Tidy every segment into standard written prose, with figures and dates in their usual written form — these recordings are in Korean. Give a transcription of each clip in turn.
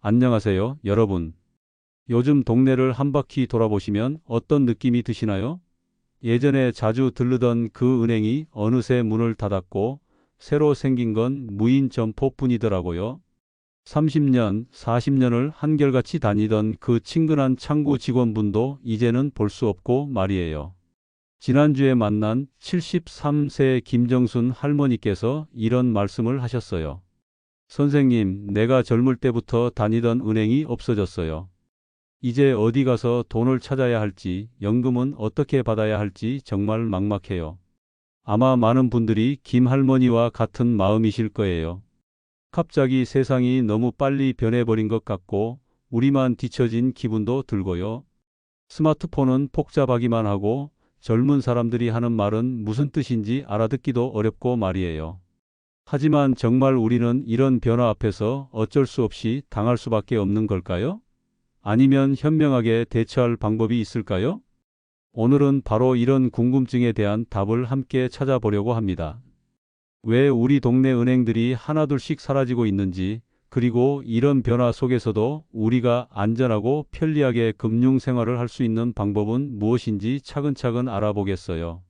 안녕하세요, 여러분. 요즘 동네를 한 바퀴 돌아보시면 어떤 느낌이 드시나요? 예전에 자주 들르던 그 은행이 어느새 문을 닫았고 새로 생긴 건 무인 점포뿐이더라고요. 30년, 40년을 한결같이 다니던 그 친근한 창구 직원분도 이제는 볼 수 없고 말이에요. 지난주에 만난 73세 김정순 할머니께서 이런 말씀을 하셨어요. 선생님, 내가 젊을 때부터 다니던 은행이 없어졌어요. 이제 어디 가서 돈을 찾아야 할지, 연금은 어떻게 받아야 할지 정말 막막해요. 아마 많은 분들이 김 할머니와 같은 마음이실 거예요. 갑자기 세상이 너무 빨리 변해버린 것 같고, 우리만 뒤처진 기분도 들고요. 스마트폰은 복잡하기만 하고, 젊은 사람들이 하는 말은 무슨 뜻인지 알아듣기도 어렵고 말이에요. 하지만 정말 우리는 이런 변화 앞에서 어쩔 수 없이 당할 수밖에 없는 걸까요? 아니면 현명하게 대처할 방법이 있을까요? 오늘은 바로 이런 궁금증에 대한 답을 함께 찾아보려고 합니다. 왜 우리 동네 은행들이 하나둘씩 사라지고 있는지, 그리고 이런 변화 속에서도 우리가 안전하고 편리하게 금융 생활을 할 수 있는 방법은 무엇인지 차근차근 알아보겠어요.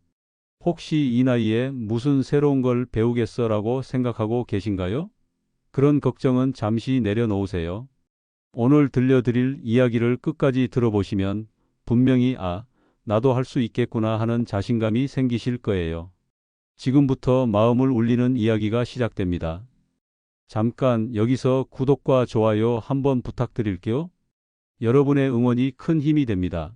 혹시 이 나이에 무슨 새로운 걸 배우겠어라고 생각하고 계신가요? 그런 걱정은 잠시 내려놓으세요. 오늘 들려드릴 이야기를 끝까지 들어보시면 분명히 나도 할 수 있겠구나 하는 자신감이 생기실 거예요. 지금부터 마음을 울리는 이야기가 시작됩니다. 잠깐 여기서 구독과 좋아요 한번 부탁드릴게요. 여러분의 응원이 큰 힘이 됩니다.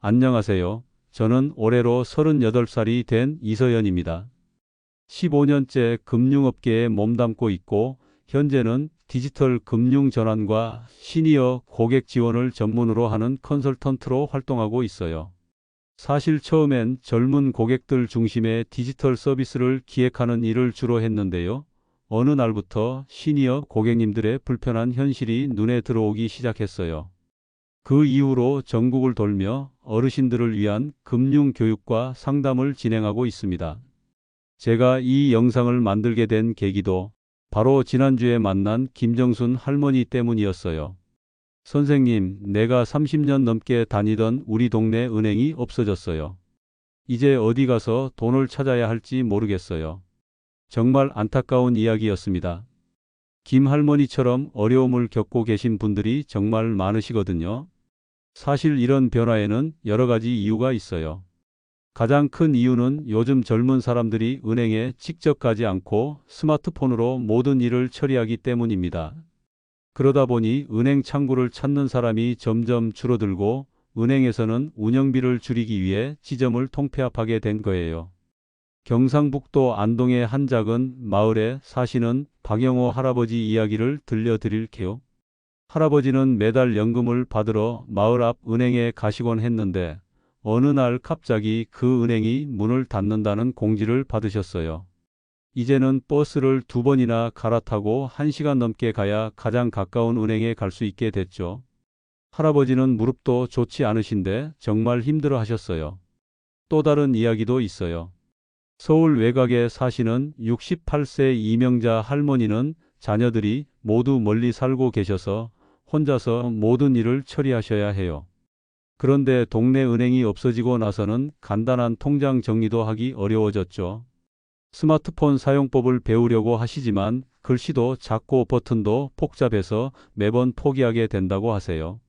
안녕하세요. 저는 올해로 38살이 된 이서연입니다. 15년째 금융업계에 몸담고 있고 현재는 디지털 금융 전환과 시니어 고객 지원을 전문으로 하는 컨설턴트로 활동하고 있어요. 사실 처음엔 젊은 고객들 중심의 디지털 서비스를 기획하는 일을 주로 했는데요. 어느 날부터 시니어 고객님들의 불편한 현실이 눈에 들어오기 시작했어요. 그 이후로 전국을 돌며 어르신들을 위한 금융 교육과 상담을 진행하고 있습니다. 제가 이 영상을 만들게 된 계기도 바로 지난주에 만난 김정순 할머니 때문이었어요. 선생님, 내가 30년 넘게 다니던 우리 동네 은행이 없어졌어요. 이제 어디 가서 돈을 찾아야 할지 모르겠어요. 정말 안타까운 이야기였습니다. 김 할머니처럼 어려움을 겪고 계신 분들이 정말 많으시거든요. 사실 이런 변화에는 여러 가지 이유가 있어요. 가장 큰 이유는 요즘 젊은 사람들이 은행에 직접 가지 않고 스마트폰으로 모든 일을 처리하기 때문입니다. 그러다 보니 은행 창구를 찾는 사람이 점점 줄어들고 은행에서는 운영비를 줄이기 위해 지점을 통폐합하게 된 거예요. 경상북도 안동의 한 작은 마을에 사시는 박영호 할아버지 이야기를 들려드릴게요. 할아버지는 매달 연금을 받으러 마을 앞 은행에 가시곤 했는데 어느 날 갑자기 그 은행이 문을 닫는다는 공지를 받으셨어요. 이제는 버스를 2번이나 갈아타고 1시간 넘게 가야 가장 가까운 은행에 갈 수 있게 됐죠. 할아버지는 무릎도 좋지 않으신데 정말 힘들어 하셨어요. 또 다른 이야기도 있어요. 서울 외곽에 사시는 68세 이명자 할머니는 자녀들이 모두 멀리 살고 계셔서 혼자서 모든 일을 처리하셔야 해요. 그런데 동네 은행이 없어지고 나서는 간단한 통장 정리도 하기 어려워졌죠. 스마트폰 사용법을 배우려고 하시지만 글씨도 작고 버튼도 복잡해서 매번 포기하게 된다고 하세요.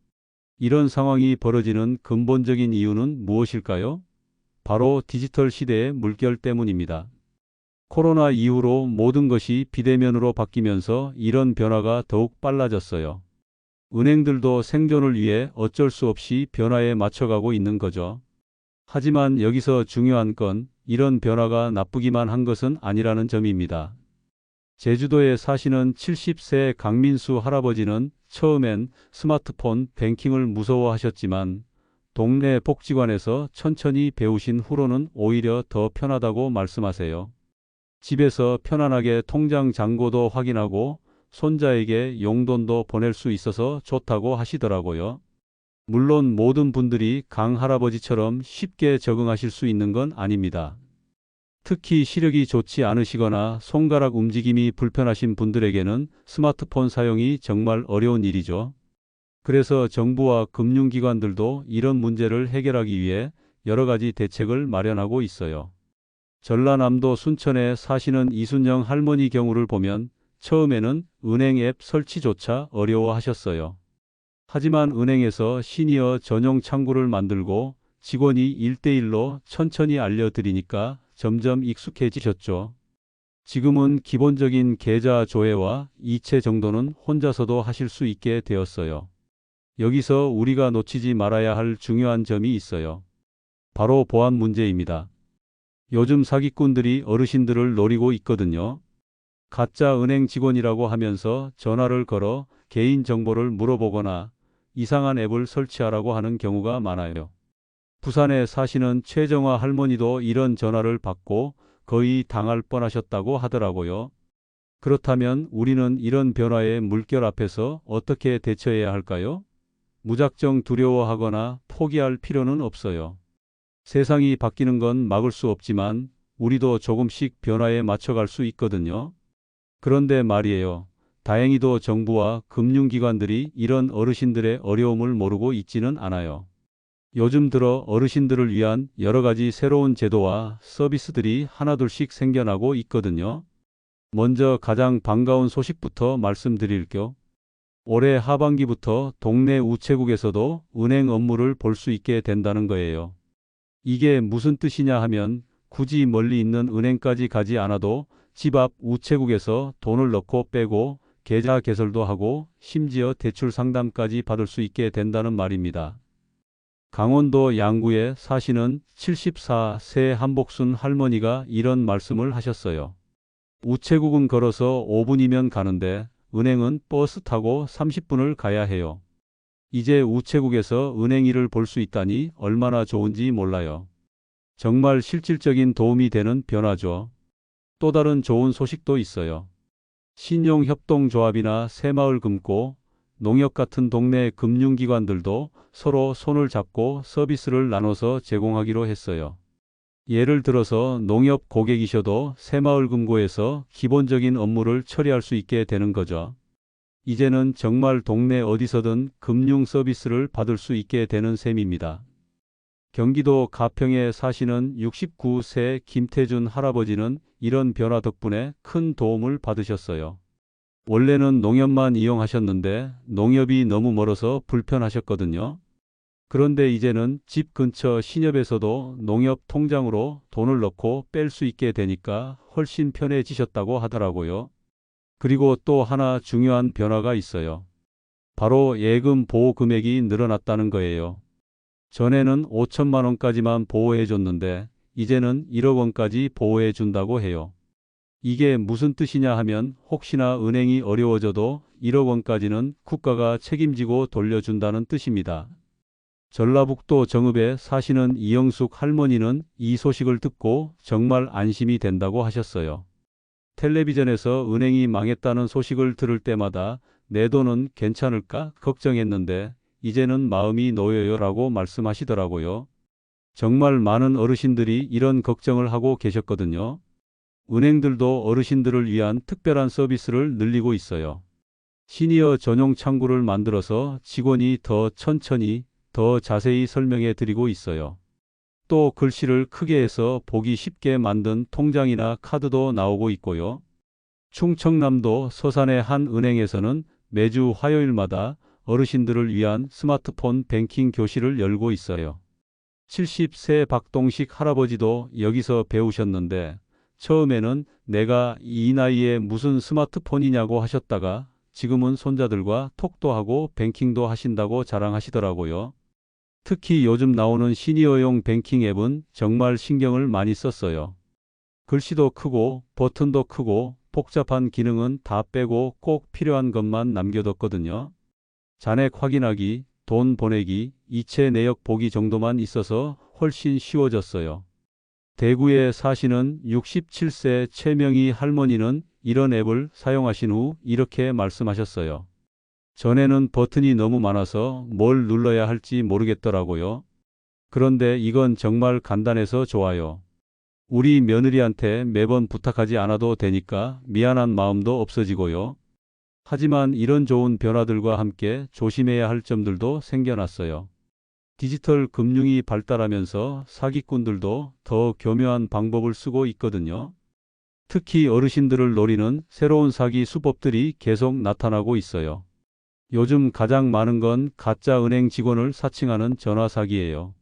이런 상황이 벌어지는 근본적인 이유는 무엇일까요? 바로 디지털 시대의 물결 때문입니다. 코로나 이후로 모든 것이 비대면으로 바뀌면서 이런 변화가 더욱 빨라졌어요. 은행들도 생존을 위해 어쩔 수 없이 변화에 맞춰가고 있는 거죠. 하지만 여기서 중요한 건 이런 변화가 나쁘기만 한 것은 아니라는 점입니다. 제주도에 사시는 70세 강민수 할아버지는 처음엔 스마트폰 뱅킹을 무서워하셨지만 동네 복지관에서 천천히 배우신 후로는 오히려 더 편하다고 말씀하세요. 집에서 편안하게 통장 잔고도 확인하고 손자에게 용돈도 보낼 수 있어서 좋다고 하시더라고요. 물론 모든 분들이 강 할아버지처럼 쉽게 적응하실 수 있는 건 아닙니다. 특히 시력이 좋지 않으시거나 손가락 움직임이 불편하신 분들에게는 스마트폰 사용이 정말 어려운 일이죠. 그래서 정부와 금융기관들도 이런 문제를 해결하기 위해 여러 가지 대책을 마련하고 있어요. 전라남도 순천에 사시는 이순영 할머니 경우를 보면 처음에는 은행 앱 설치조차 어려워하셨어요. 하지만 은행에서 시니어 전용 창구를 만들고 직원이 1대1로 천천히 알려드리니까 점점 익숙해지셨죠. 지금은 기본적인 계좌 조회와 이체 정도는 혼자서도 하실 수 있게 되었어요. 여기서 우리가 놓치지 말아야 할 중요한 점이 있어요. 바로 보안 문제입니다. 요즘 사기꾼들이 어르신들을 노리고 있거든요. 가짜 은행 직원이라고 하면서 전화를 걸어 개인 정보를 물어보거나 이상한 앱을 설치하라고 하는 경우가 많아요. 부산에 사시는 최정화 할머니도 이런 전화를 받고 거의 당할 뻔하셨다고 하더라고요. 그렇다면 우리는 이런 변화의 물결 앞에서 어떻게 대처해야 할까요? 무작정 두려워하거나 포기할 필요는 없어요. 세상이 바뀌는 건 막을 수 없지만 우리도 조금씩 변화에 맞춰갈 수 있거든요. 그런데 말이에요. 다행히도 정부와 금융기관들이 이런 어르신들의 어려움을 모르고 있지는 않아요. 요즘 들어 어르신들을 위한 여러 가지 새로운 제도와 서비스들이 하나둘씩 생겨나고 있거든요. 먼저 가장 반가운 소식부터 말씀드릴게요. 올해 하반기부터 동네 우체국에서도 은행 업무를 볼 수 있게 된다는 거예요. 이게 무슨 뜻이냐 하면 굳이 멀리 있는 은행까지 가지 않아도 집 앞 우체국에서 돈을 넣고 빼고 계좌 개설도 하고 심지어 대출 상담까지 받을 수 있게 된다는 말입니다. 강원도 양구에 사시는 74세 한복순 할머니가 이런 말씀을 하셨어요. 우체국은 걸어서 5분이면 가는데 은행은 버스 타고 30분을 가야 해요. 이제 우체국에서 은행 일을 볼 수 있다니 얼마나 좋은지 몰라요. 정말 실질적인 도움이 되는 변화죠. 또 다른 좋은 소식도 있어요. 신용협동조합이나 새마을금고, 농협 같은 동네 금융기관들도 서로 손을 잡고 서비스를 나눠서 제공하기로 했어요. 예를 들어서 농협 고객이셔도 새마을금고에서 기본적인 업무를 처리할 수 있게 되는 거죠. 이제는 정말 동네 어디서든 금융 서비스를 받을 수 있게 되는 셈입니다. 경기도 가평에 사시는 69세 김태준 할아버지는 이런 변화 덕분에 큰 도움을 받으셨어요. 원래는 농협만 이용하셨는데 농협이 너무 멀어서 불편하셨거든요. 그런데 이제는 집 근처 신협에서도 농협 통장으로 돈을 넣고 뺄 수 있게 되니까 훨씬 편해지셨다고 하더라고요. 그리고 또 하나 중요한 변화가 있어요. 바로 예금 보호 금액이 늘어났다는 거예요. 전에는 5천만 원까지만 보호해 줬는데 이제는 1억 원까지 보호해 준다고 해요. 이게 무슨 뜻이냐 하면 혹시나 은행이 어려워져도 1억 원까지는 국가가 책임지고 돌려준다는 뜻입니다. 전라북도 정읍에 사시는 이영숙 할머니는 이 소식을 듣고 정말 안심이 된다고 하셨어요. 텔레비전에서 은행이 망했다는 소식을 들을 때마다 내 돈은 괜찮을까 걱정했는데 이제는 마음이 놓여요라고 말씀하시더라고요. 정말 많은 어르신들이 이런 걱정을 하고 계셨거든요. 은행들도 어르신들을 위한 특별한 서비스를 늘리고 있어요. 시니어 전용 창구를 만들어서 직원이 더 천천히, 더 자세히 설명해 드리고 있어요. 또 글씨를 크게 해서 보기 쉽게 만든 통장이나 카드도 나오고 있고요. 충청남도 서산의 한 은행에서는 매주 화요일마다 어르신들을 위한 스마트폰 뱅킹 교실을 열고 있어요. 70세 박동식 할아버지도 여기서 배우셨는데 처음에는 내가 이 나이에 무슨 스마트폰이냐고 하셨다가 지금은 손자들과 톡도 하고 뱅킹도 하신다고 자랑하시더라고요. 특히 요즘 나오는 시니어용 뱅킹 앱은 정말 신경을 많이 썼어요. 글씨도 크고 버튼도 크고 복잡한 기능은 다 빼고 꼭 필요한 것만 남겨뒀거든요. 잔액 확인하기, 돈 보내기, 이체 내역 보기 정도만 있어서 훨씬 쉬워졌어요. 대구에 사시는 67세 최명희 할머니는 이런 앱을 사용하신 후 이렇게 말씀하셨어요. 전에는 버튼이 너무 많아서 뭘 눌러야 할지 모르겠더라고요. 그런데 이건 정말 간단해서 좋아요. 우리 며느리한테 매번 부탁하지 않아도 되니까 미안한 마음도 없어지고요. 하지만 이런 좋은 변화들과 함께 조심해야 할 점들도 생겨났어요. 디지털 금융이 발달하면서 사기꾼들도 더 교묘한 방법을 쓰고 있거든요. 특히 어르신들을 노리는 새로운 사기 수법들이 계속 나타나고 있어요. 요즘 가장 많은 건 가짜 은행 직원을 사칭하는 전화 사기예요.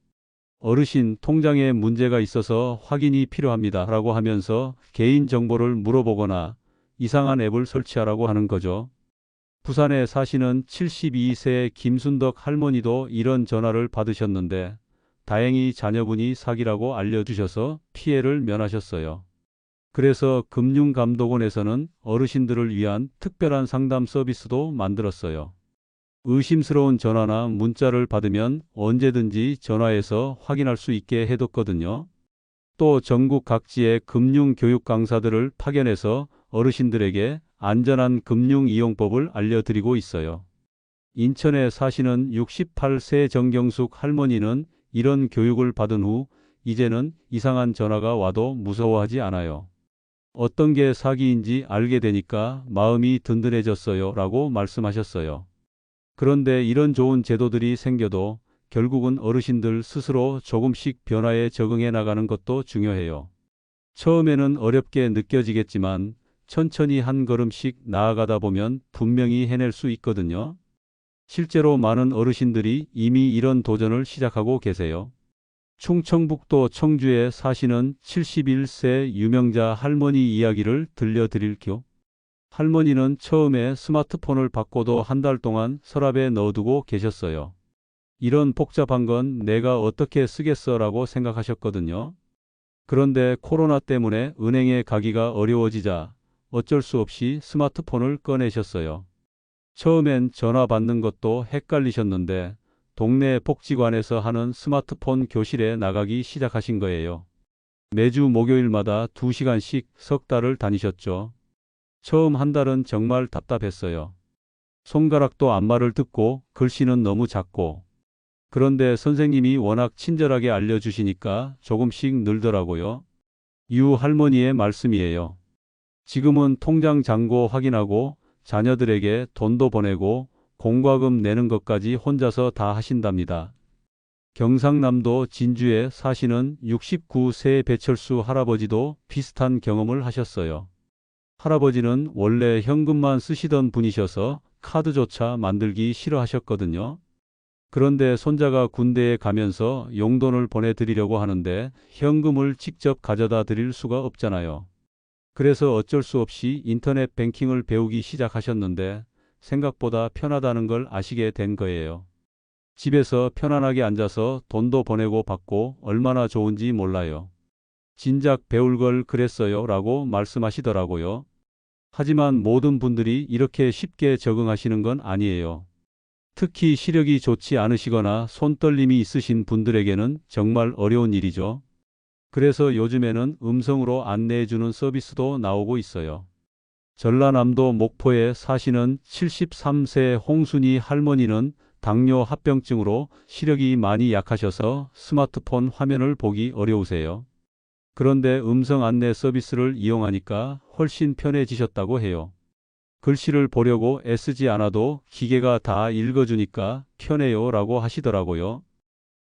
어르신 통장에 문제가 있어서 확인이 필요합니다 라고 하면서 개인 정보를 물어보거나 이상한 앱을 설치하라고 하는 거죠. 부산에 사시는 72세 김순덕 할머니도 이런 전화를 받으셨는데 다행히 자녀분이 사기라고 알려주셔서 피해를 면하셨어요. 그래서 금융감독원에서는 어르신들을 위한 특별한 상담 서비스도 만들었어요. 의심스러운 전화나 문자를 받으면 언제든지 전화해서 확인할 수 있게 해뒀거든요. 또 전국 각지의 금융교육 강사들을 파견해서 어르신들에게 안전한 금융 이용법을 알려드리고 있어요. 인천에 사시는 68세 정경숙 할머니는 이런 교육을 받은 후 이제는 이상한 전화가 와도 무서워하지 않아요. 어떤 게 사기인지 알게 되니까 마음이 든든해졌어요 라고 말씀하셨어요. 그런데 이런 좋은 제도들이 생겨도 결국은 어르신들 스스로 조금씩 변화에 적응해 나가는 것도 중요해요. 처음에는 어렵게 느껴지겠지만 천천히 한 걸음씩 나아가다 보면 분명히 해낼 수 있거든요. 실제로 많은 어르신들이 이미 이런 도전을 시작하고 계세요. 충청북도 청주에 사시는 71세 유명자 할머니 이야기를 들려드릴게요. 할머니는 처음에 스마트폰을 받고도 한 달 동안 서랍에 넣어두고 계셨어요. 이런 복잡한 건 내가 어떻게 쓰겠어라고 생각하셨거든요. 그런데 코로나 때문에 은행에 가기가 어려워지자 어쩔 수 없이 스마트폰을 꺼내셨어요. 처음엔 전화 받는 것도 헷갈리셨는데 동네 복지관에서 하는 스마트폰 교실에 나가기 시작하신 거예요. 매주 목요일마다 2시간씩 석 달을 다니셨죠. 처음 한 달은 정말 답답했어요. 손가락도 안마를 듣고 글씨는 너무 작고. 그런데 선생님이 워낙 친절하게 알려주시니까 조금씩 늘더라고요. 유 할머니의 말씀이에요. 지금은 통장 잔고 확인하고 자녀들에게 돈도 보내고 공과금 내는 것까지 혼자서 다 하신답니다. 경상남도 진주에 사시는 69세 배철수 할아버지도 비슷한 경험을 하셨어요. 할아버지는 원래 현금만 쓰시던 분이셔서 카드조차 만들기 싫어하셨거든요. 그런데 손자가 군대에 가면서 용돈을 보내드리려고 하는데 현금을 직접 가져다 드릴 수가 없잖아요. 그래서 어쩔 수 없이 인터넷 뱅킹을 배우기 시작하셨는데 생각보다 편하다는 걸 아시게 된 거예요. 집에서 편안하게 앉아서 돈도 보내고 받고 얼마나 좋은지 몰라요. 진작 배울 걸 그랬어요 라고 말씀하시더라고요. 하지만 모든 분들이 이렇게 쉽게 적응하시는 건 아니에요. 특히 시력이 좋지 않으시거나 손떨림이 있으신 분들에게는 정말 어려운 일이죠. 그래서 요즘에는 음성으로 안내해주는 서비스도 나오고 있어요. 전라남도 목포에 사시는 73세 홍순희 할머니는 당뇨 합병증으로 시력이 많이 약하셔서 스마트폰 화면을 보기 어려우세요. 그런데 음성 안내 서비스를 이용하니까 훨씬 편해지셨다고 해요. 글씨를 보려고 애쓰지 않아도 기계가 다 읽어주니까 편해요 라고 하시더라고요.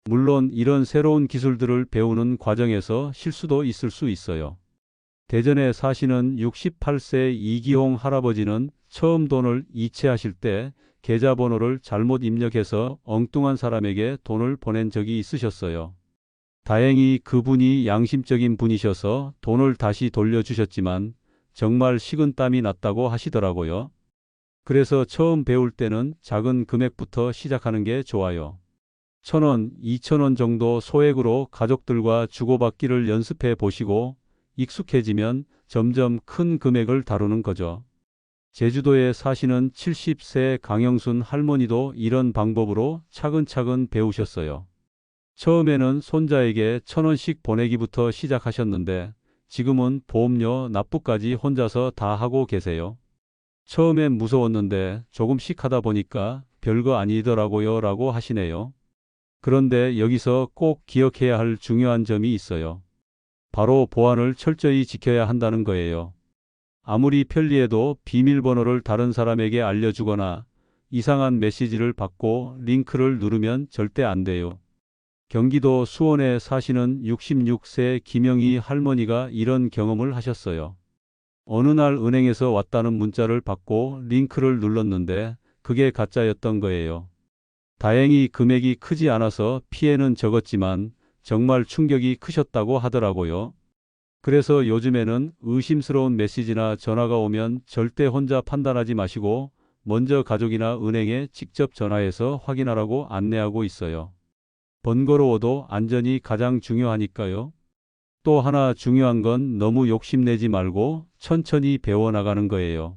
물론 이런 새로운 기술들을 배우는 과정에서 실수도 있을 수 있어요. 대전에 사시는 68세 이기홍 할아버지는 처음 돈을 이체하실 때 계좌번호를 잘못 입력해서 엉뚱한 사람에게 돈을 보낸 적이 있으셨어요. 다행히 그분이 양심적인 분이셔서 돈을 다시 돌려주셨지만 정말 식은땀이 났다고 하시더라고요. 그래서 처음 배울 때는 작은 금액부터 시작하는 게 좋아요. 1,000원, 2,000원 정도 소액으로 가족들과 주고받기를 연습해 보시고 익숙해지면 점점 큰 금액을 다루는 거죠. 제주도에 사시는 70세 강영순 할머니도 이런 방법으로 차근차근 배우셨어요. 처음에는 손자에게 1,000원씩 보내기부터 시작하셨는데 지금은 보험료 납부까지 혼자서 다 하고 계세요. 처음엔 무서웠는데 조금씩 하다 보니까 별거 아니더라고요 라고 하시네요. 그런데 여기서 꼭 기억해야 할 중요한 점이 있어요. 바로 보안을 철저히 지켜야 한다는 거예요. 아무리 편리해도 비밀번호를 다른 사람에게 알려주거나 이상한 메시지를 받고 링크를 누르면 절대 안 돼요. 경기도 수원에 사시는 66세 김영희 할머니가 이런 경험을 하셨어요. 어느 날 은행에서 왔다는 문자를 받고 링크를 눌렀는데 그게 가짜였던 거예요. 다행히 금액이 크지 않아서 피해는 적었지만 정말 충격이 크셨다고 하더라고요. 그래서 요즘에는 의심스러운 메시지나 전화가 오면 절대 혼자 판단하지 마시고 먼저 가족이나 은행에 직접 전화해서 확인하라고 안내하고 있어요. 번거로워도 안전이 가장 중요하니까요. 또 하나 중요한 건 너무 욕심내지 말고 천천히 배워나가는 거예요.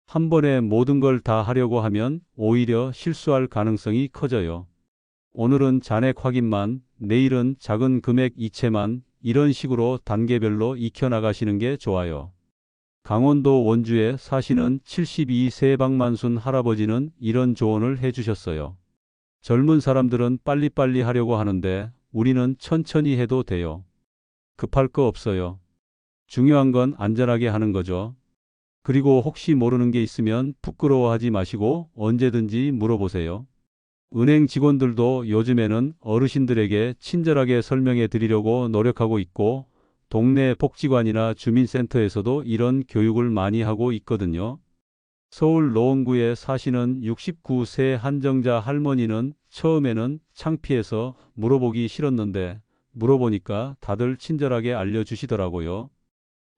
한 번에 모든 걸 다 하려고 하면 오히려 실수할 가능성이 커져요. 오늘은 잔액 확인만, 내일은 작은 금액 이체만 이런 식으로 단계별로 익혀나가시는 게 좋아요. 강원도 원주에 사시는 72세 박만순 할아버지는 이런 조언을 해주셨어요. 젊은 사람들은 빨리빨리 하려고 하는데 우리는 천천히 해도 돼요. 급할 거 없어요. 중요한 건 안전하게 하는 거죠. 그리고 혹시 모르는 게 있으면 부끄러워하지 마시고 언제든지 물어보세요. 은행 직원들도 요즘에는 어르신들에게 친절하게 설명해 드리려고 노력하고 있고 동네 복지관이나 주민센터에서도 이런 교육을 많이 하고 있거든요. 서울 노원구에 사시는 69세 한정자 할머니는 처음에는 창피해서 물어보기 싫었는데 물어보니까 다들 친절하게 알려주시더라고요.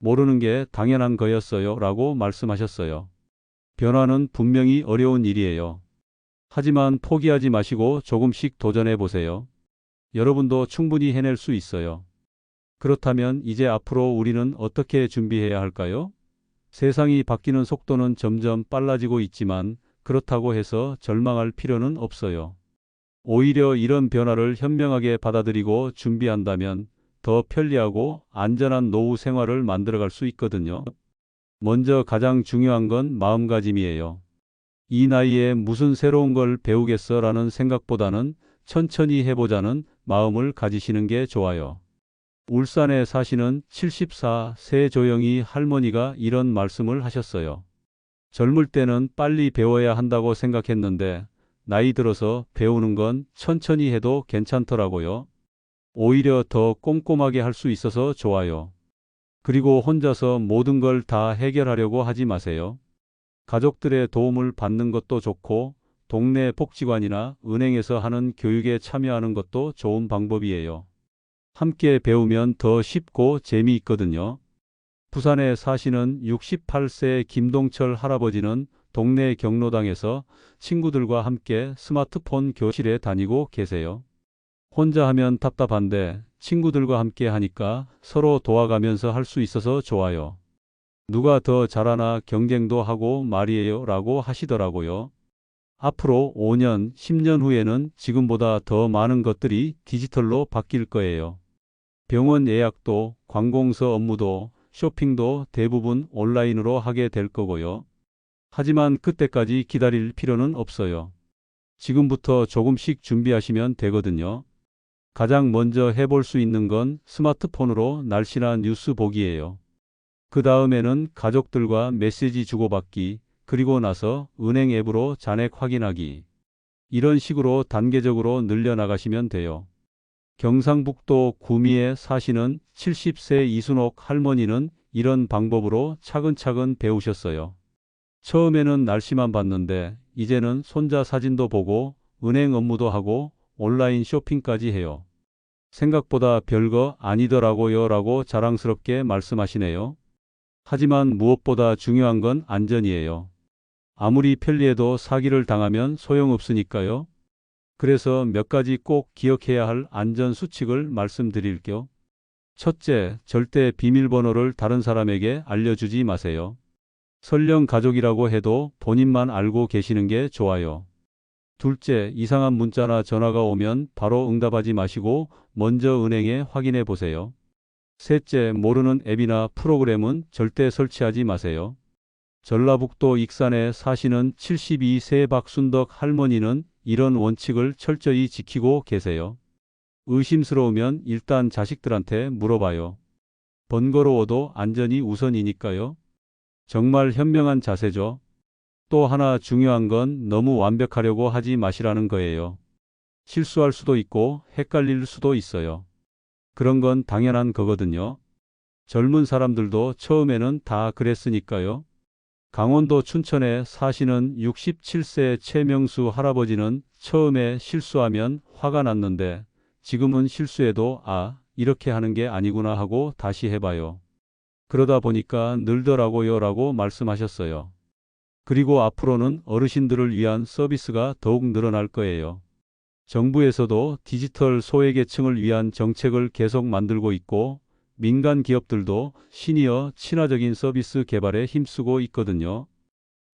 모르는 게 당연한 거였어요 라고 말씀하셨어요. 변화는 분명히 어려운 일이에요. 하지만 포기하지 마시고 조금씩 도전해 보세요. 여러분도 충분히 해낼 수 있어요. 그렇다면 이제 앞으로 우리는 어떻게 준비해야 할까요? 세상이 바뀌는 속도는 점점 빨라지고 있지만 그렇다고 해서 절망할 필요는 없어요. 오히려 이런 변화를 현명하게 받아들이고 준비한다면 더 편리하고 안전한 노후 생활을 만들어갈 수 있거든요. 먼저 가장 중요한 건 마음가짐이에요. 이 나이에 무슨 새로운 걸 배우겠어라는 생각보다는 천천히 해보자는 마음을 가지시는 게 좋아요. 울산에 사시는 74세 조영희 할머니가 이런 말씀을 하셨어요. 젊을 때는 빨리 배워야 한다고 생각했는데 나이 들어서 배우는 건 천천히 해도 괜찮더라고요. 오히려 더 꼼꼼하게 할 수 있어서 좋아요. 그리고 혼자서 모든 걸 다 해결하려고 하지 마세요. 가족들의 도움을 받는 것도 좋고 동네 복지관이나 은행에서 하는 교육에 참여하는 것도 좋은 방법이에요. 함께 배우면 더 쉽고 재미있거든요. 부산에 사시는 68세 김동철 할아버지는 동네 경로당에서 친구들과 함께 스마트폰 교실에 다니고 계세요. 혼자 하면 답답한데 친구들과 함께 하니까 서로 도와가면서 할 수 있어서 좋아요. 누가 더 잘하나 경쟁도 하고 말이에요 라고 하시더라고요. 앞으로 5년, 10년 후에는 지금보다 더 많은 것들이 디지털로 바뀔 거예요. 병원 예약도, 관공서 업무도, 쇼핑도 대부분 온라인으로 하게 될 거고요. 하지만 그때까지 기다릴 필요는 없어요. 지금부터 조금씩 준비하시면 되거든요. 가장 먼저 해볼 수 있는 건 스마트폰으로 날씨나 뉴스 보기예요. 그 다음에는 가족들과 메시지 주고받기, 그리고 나서 은행 앱으로 잔액 확인하기. 이런 식으로 단계적으로 늘려나가시면 돼요. 경상북도 구미에 사시는 70세 이순옥 할머니는 이런 방법으로 차근차근 배우셨어요. 처음에는 날씨만 봤는데 이제는 손자 사진도 보고 은행 업무도 하고 온라인 쇼핑까지 해요. 생각보다 별거 아니더라고요 라고 자랑스럽게 말씀하시네요. 하지만 무엇보다 중요한 건 안전이에요. 아무리 편리해도 사기를 당하면 소용없으니까요. 그래서 몇 가지 꼭 기억해야 할 안전 수칙을 말씀드릴게요. 첫째, 절대 비밀번호를 다른 사람에게 알려주지 마세요. 설령 가족이라고 해도 본인만 알고 계시는 게 좋아요. 둘째, 이상한 문자나 전화가 오면 바로 응답하지 마시고 먼저 은행에 확인해 보세요. 셋째, 모르는 앱이나 프로그램은 절대 설치하지 마세요. 전라북도 익산에 사시는 72세 박순덕 할머니는 이런 원칙을 철저히 지키고 계세요. 의심스러우면 일단 자식들한테 물어봐요. 번거로워도 안전이 우선이니까요. 정말 현명한 자세죠. 또 하나 중요한 건 너무 완벽하려고 하지 마시라는 거예요. 실수할 수도 있고 헷갈릴 수도 있어요. 그런 건 당연한 거거든요. 젊은 사람들도 처음에는 다 그랬으니까요. 강원도 춘천에 사시는 67세 최명수 할아버지는 처음에 실수하면 화가 났는데 지금은 실수해도 이렇게 하는 게 아니구나 하고 다시 해봐요. 그러다 보니까 늘더라고요 라고 말씀하셨어요. 그리고 앞으로는 어르신들을 위한 서비스가 더욱 늘어날 거예요. 정부에서도 디지털 소외계층을 위한 정책을 계속 만들고 있고 민간 기업들도 시니어 친화적인 서비스 개발에 힘쓰고 있거든요.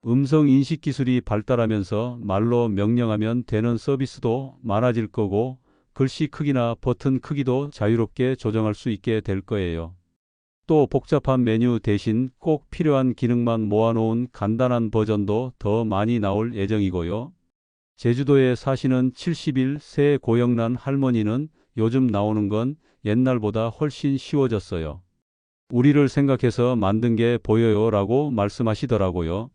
음성 인식 기술이 발달하면서 말로 명령하면 되는 서비스도 많아질 거고 글씨 크기나 버튼 크기도 자유롭게 조정할 수 있게 될 거예요. 또 복잡한 메뉴 대신 꼭 필요한 기능만 모아놓은 간단한 버전도 더 많이 나올 예정이고요. 제주도에 사시는 71세 고영란 할머니는 요즘 나오는 건 옛날보다 훨씬 쉬워졌어요. 우리를 생각해서 만든 게 보여요 라고 말씀하시더라고요.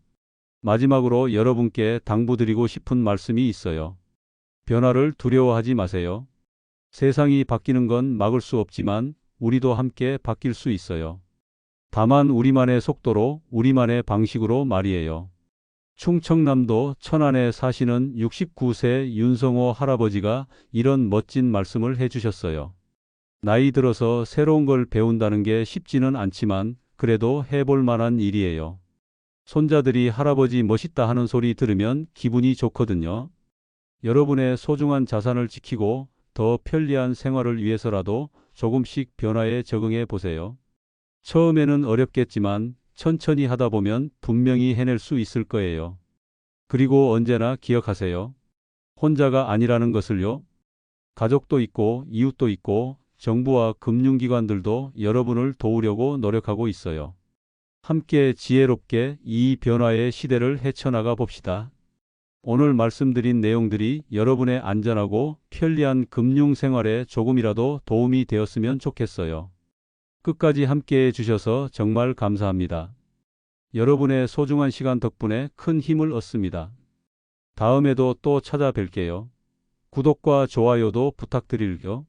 마지막으로 여러분께 당부드리고 싶은 말씀이 있어요. 변화를 두려워하지 마세요. 세상이 바뀌는 건 막을 수 없지만 우리도 함께 바뀔 수 있어요. 다만 우리만의 속도로 우리만의 방식으로 말이에요. 충청남도 천안에 사시는 69세 윤성호 할아버지가 이런 멋진 말씀을 해주셨어요. 나이 들어서 새로운 걸 배운다는 게 쉽지는 않지만 그래도 해볼 만한 일이에요. 손자들이 할아버지 멋있다 하는 소리 들으면 기분이 좋거든요. 여러분의 소중한 자산을 지키고 더 편리한 생활을 위해서라도 조금씩 변화에 적응해 보세요. 처음에는 어렵겠지만 천천히 하다 보면 분명히 해낼 수 있을 거예요. 그리고 언제나 기억하세요. 혼자가 아니라는 것을요. 가족도 있고 이웃도 있고 정부와 금융기관들도 여러분을 도우려고 노력하고 있어요. 함께 지혜롭게 이 변화의 시대를 헤쳐나가 봅시다. 오늘 말씀드린 내용들이 여러분의 안전하고 편리한 금융 생활에 조금이라도 도움이 되었으면 좋겠어요. 끝까지 함께 해주셔서 정말 감사합니다. 여러분의 소중한 시간 덕분에 큰 힘을 얻습니다. 다음에도 또 찾아뵐게요. 구독과 좋아요도 부탁드릴게요.